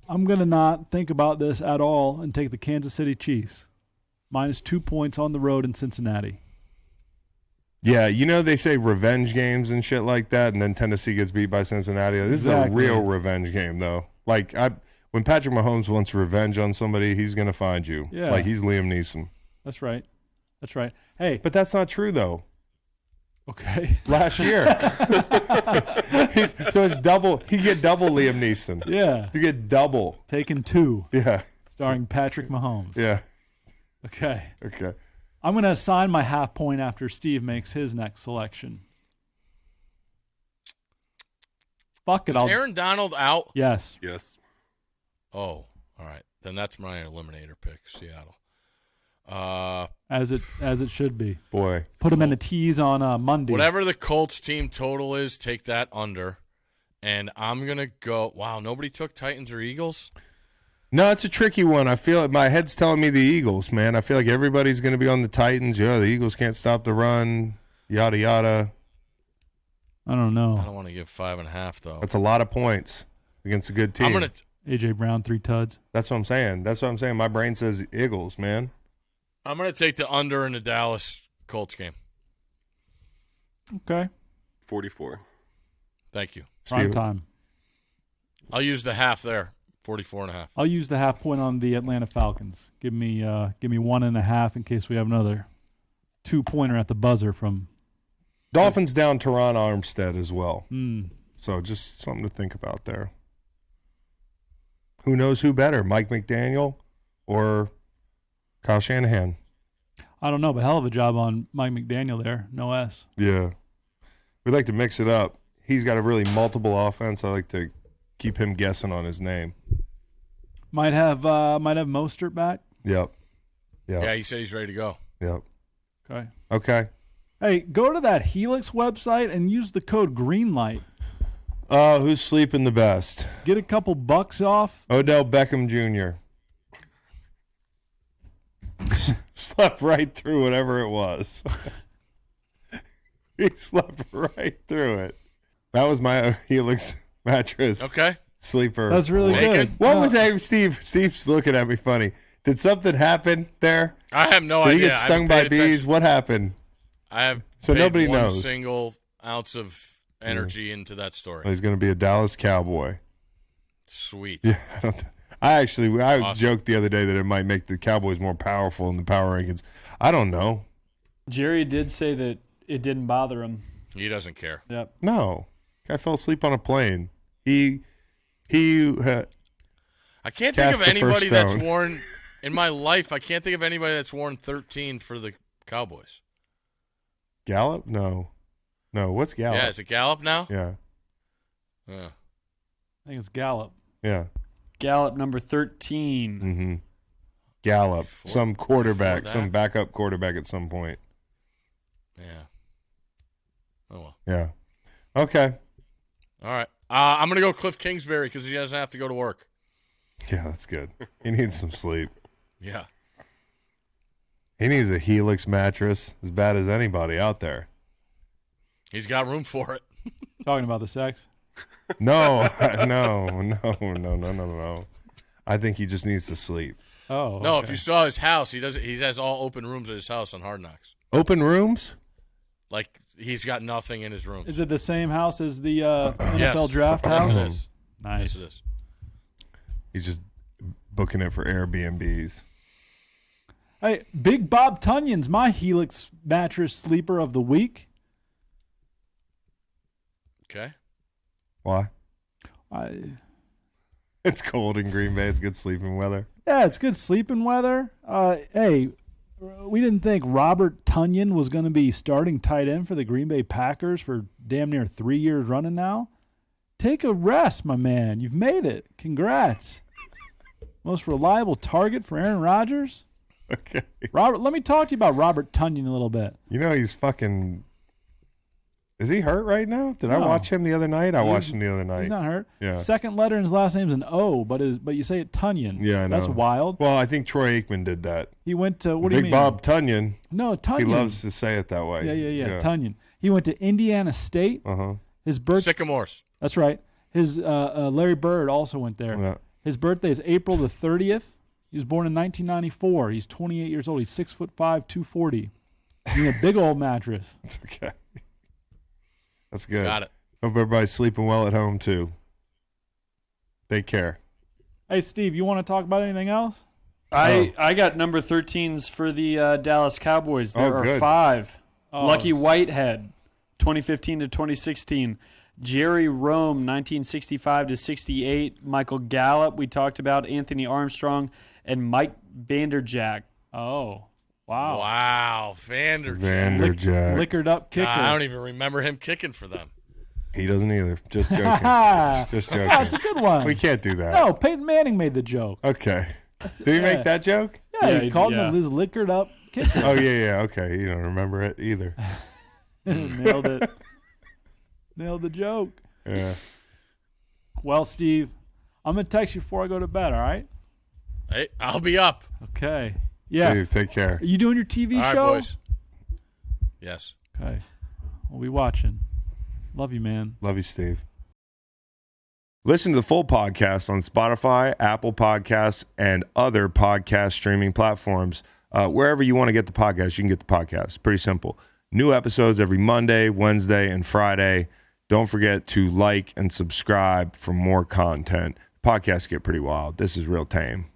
I'm going to not think about this at all and take the Kansas City Chiefs. Minus 2 points on the road in Cincinnati. Yeah, you know they say revenge games and shit like that, and then Tennessee gets beat by Cincinnati. This is a real revenge game, though. Like, when Patrick Mahomes wants revenge on somebody, he's going to find you. Yeah. Like, he's Liam Neeson. That's right. Hey. But that's not true, though. Okay. Last year. So it's double. You get double Liam Neeson. Yeah. You get double. Taken 2. Yeah. Starring Patrick Mahomes. Yeah. Okay. Okay. I'm going to assign my half point after Steve makes his next selection. Fuck it. Is Aaron Donald out? Yes. Yes. Oh, all right. Then that's my eliminator pick, Seattle. As it should be. Boy. Put him in a tease on Monday. Whatever the Colts team total is, take that under. And I'm going to go. Wow, nobody took Titans or Eagles? No, it's a tricky one. I feel my head's telling me the Eagles, man. I feel like everybody's going to be on the Titans. Yeah, the Eagles can't stop the run, yada, yada. I don't know. I don't want to give 5.5, though. That's a lot of points against a good team. I'm going to A.J. Brown, 3 tuds. That's what I'm saying. My brain says Eagles, man. I'm going to take the under in the Dallas Colts game. Okay. 44. Thank you. Prime time. I'll use the half there, 44.5. I'll use the half point on the Atlanta Falcons. Give me 1.5 in case we have another 2-pointer at the buzzer from Dolphins down Teron Armstead as well. Mm. So just something to think about there. Who knows who better, Mike McDaniel or Kyle Shanahan? I don't know, but hell of a job on Mike McDaniel there. No S. Yeah. We like to mix it up. He's got a really multiple offense. I like to keep him guessing on his name. Might have Mostert back. Yep. Yeah, he said he's ready to go. Yep. Okay. Hey, go to that Helix website and use the code GREENLIGHT. Who's sleeping the best? Get a couple bucks off. Odell Beckham Jr. Slept right through whatever it was. He slept right through it. That was my Helix mattress. Okay. Sleeper. That's really good. What was that, Steve? Steve's looking at me funny. Did something happen there? I have no Did idea. he get stung by bees? What happened? I have So paid nobody one knows. single ounce of energy into that story. He's going to be a Dallas Cowboy. Sweet. Yeah, I Awesome. joked the other day that it might make the Cowboys more powerful in the power rankings. I don't know. Jerry did say that it didn't bother him. He doesn't care. Yep. No, guy fell asleep on a plane. He I can't think Cast of the anybody first that's stone. worn in my life. I can't think of anybody that's worn 13 for the Cowboys. Gallup? No. What's Gallup? Yeah, is it Gallup now? Yeah. Yeah. I think it's Gallup. Yeah. Gallup number 13. Mm-hmm. Gallup, Before- some quarterback, before some that? backup quarterback at some point. Yeah. Oh well. Yeah. Okay. All right. I'm gonna go Cliff Kingsbury because he doesn't have to go to work. Yeah, that's good. He needs some sleep. Yeah. He needs a Helix mattress as bad as anybody out there. He's got room for it. Talking about the sex. No. I think he just needs to sleep. Oh. No, okay. if you saw his house, he does. He has all open rooms at his house on Hard Knocks. Open rooms? Like he's got nothing in his rooms. Is it the same house as the NFL Yes. draft Yes, house? it is. Nice. Yes, it is. He's just booking it for Airbnbs. Hey, Big Bob Tunyon's my Helix mattress sleeper of the week. Okay. Why? I It's cold in Green Bay. It's good sleeping weather. Yeah, it's good sleeping weather. Hey, we didn't think Robert Tonyan was going to be starting tight end for the Green Bay Packers for damn near 3 years running now. Take a rest, my man. You've made it. Congrats. Most reliable target for Aaron Rodgers. Okay. Robert, let me talk to you about Robert Tonyan a little bit. You know he's fucking... Is he hurt right now? Did I No. watch him the other night? I watched him the other night. He's not hurt. Yeah. Second letter in his last name's an O, but you say it Tunyon. Yeah, I know. That's wild. Well, I think Troy Aikman did that. He went to, what do you Big mean? Bob Tunyon. No, Tunyon. He loves to say it that way. Yeah. Tunyon. He went to Indiana State. Uh-huh. His birth. Sycamores. That's right. His Larry Bird also went there. Yeah. His birthday is April the 30th. He was born in 1994. He's 28 years old. He's 6'5", 240. He's in a big old mattress. Okay. That's good. Got it. Hope everybody's sleeping well at home, too. Take care. Hey, Steve, you want to talk about anything else? I got number 13s for the Dallas Cowboys. There Oh, are good. 5. Oh, Lucky Whitehead, 2015 to 2016. Jerry Rome, 1965 to 68. Michael Gallup, we talked about. Anthony Armstrong, and Mike Vanderjagt. Oh, wow. Wow, Vanderjagt. Liquored up kicker. I don't even remember him kicking for them. He doesn't either. Just joking. Just joking. That's a good one. We can't do that. No, Peyton Manning made the joke. Okay. Did he make that joke? Yeah, Yeah, he called yeah. him his liquored up kicker. Oh, yeah. Okay. You don't remember it either. Nailed it. Nailed the joke. Yeah. Well, Steve, I'm going to text you before I go to bed, all right? Hey, I'll be up. Okay. Yeah. Steve, take care. Are you doing your TV All right, show? boys. Yes. Okay. We'll be watching. Love you, man. Love you, Steve. Listen to the full podcast on Spotify, Apple Podcasts, and other podcast streaming platforms. Wherever you want to get the podcast, you can get the podcast. Pretty simple. New episodes every Monday, Wednesday, and Friday. Don't forget to like and subscribe for more content. Podcasts get pretty wild. This is real tame.